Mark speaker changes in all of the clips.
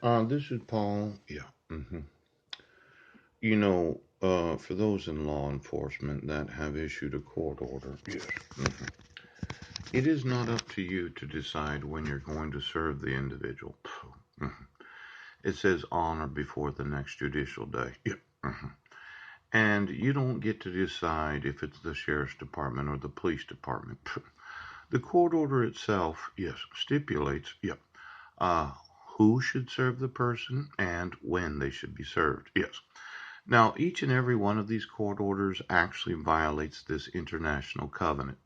Speaker 1: This is Paul. Yeah. For those in law enforcement that have issued a court order, yes, it is not up to you to decide when you're going to serve the individual. Mhm. It says on or before the next judicial day. Yeah. And you don't get to decide if it's the sheriff's department or the police department. The court order itself, yes, stipulates, yep, uh, who should serve the person and when they should be served. Yes. Now, each and every one of these court orders actually violates this international covenant.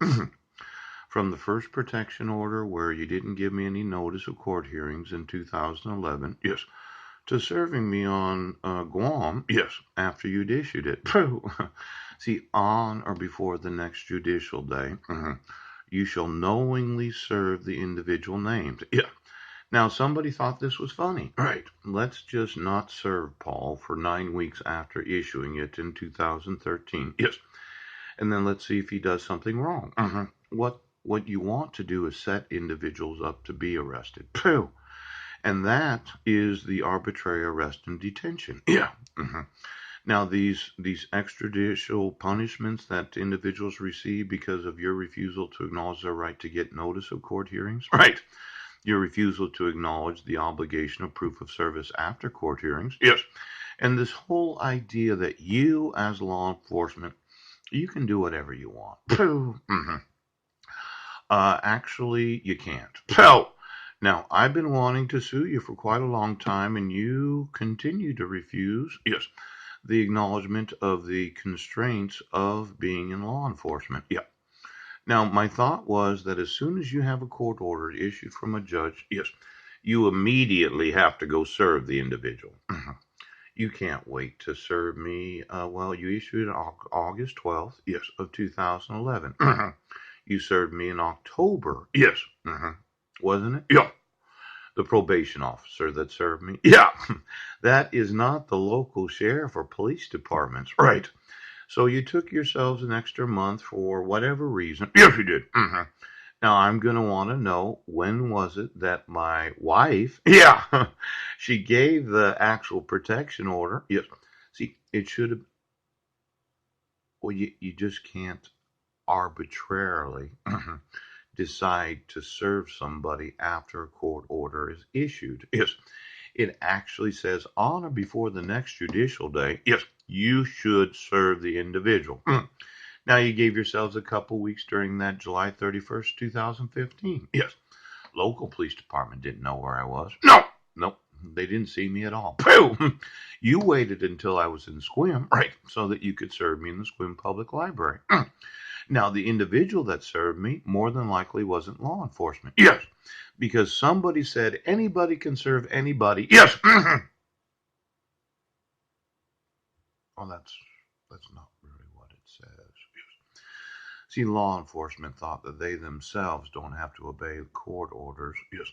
Speaker 1: From the first protection order, where you didn't give me any notice of court hearings in 2011, yes, to serving me on Guam, yes, after you'd issued it. See, on or before the next judicial day, you shall knowingly serve the individual named. Yeah. Now, somebody thought this was funny. Right. Let's just not serve Paul for 9 weeks after issuing it in 2013. Yes. And then let's see if he does something wrong. What you want to do is set individuals up to be arrested. Pooh. And that is the arbitrary arrest and detention. Yeah. Now, these extrajudicial punishments that individuals receive because of your refusal to acknowledge their right to get notice of court hearings, right? Your refusal to acknowledge the obligation of proof of service after court hearings. Yes. And this whole idea that you, as law enforcement, you can do whatever you want. Actually, you can't. Now, I've been wanting to sue you for quite a long time, and you continue to refuse, yes, the acknowledgement of the constraints of being in law enforcement. Yeah. Now, my thought was that as soon as you have a court order issued from a judge, yes, you immediately have to go serve the individual. You can't wait to serve me. Well, you issued it August 12th, yes, of 2011. You served me in October, yes, wasn't it? Yeah. The probation officer that served me. Yeah. That is not the local sheriff or police departments. Right. So you took yourselves an extra month for whatever reason. Yes, you did. Now I'm going to want to know, when was it that my wife, yeah, she gave the actual protection order. Yes. See, it should have, well, you just can't arbitrarily decide to serve somebody after a court order is issued. Yes. It actually says on or before the next judicial day, yes, you should serve the individual. Now, you gave yourselves a couple weeks during that July 31st, 2015. Yes. Local police department didn't know where I was. No. Nope. They didn't see me at all. Pooh! You waited until I was in Squim, right, so that you could serve me in the Squim Public Library. Now, the individual that served me more than likely wasn't law enforcement. Yes. Because somebody said anybody can serve anybody. Yes. Well, that's not really what it says. See, law enforcement thought that they themselves don't have to obey court orders. Yes.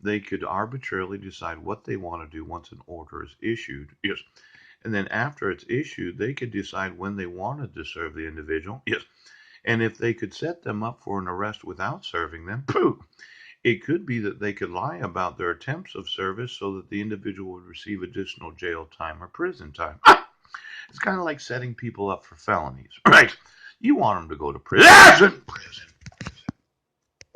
Speaker 1: They could arbitrarily decide what they want to do once an order is issued. Yes. And then after it's issued, they could decide when they wanted to serve the individual. Yes. And if they could set them up for an arrest without serving them, pooh, it could be that they could lie about their attempts of service so that the individual would receive additional jail time or prison time. It's kind of like setting people up for felonies, right? You want them to go to prison. Prison.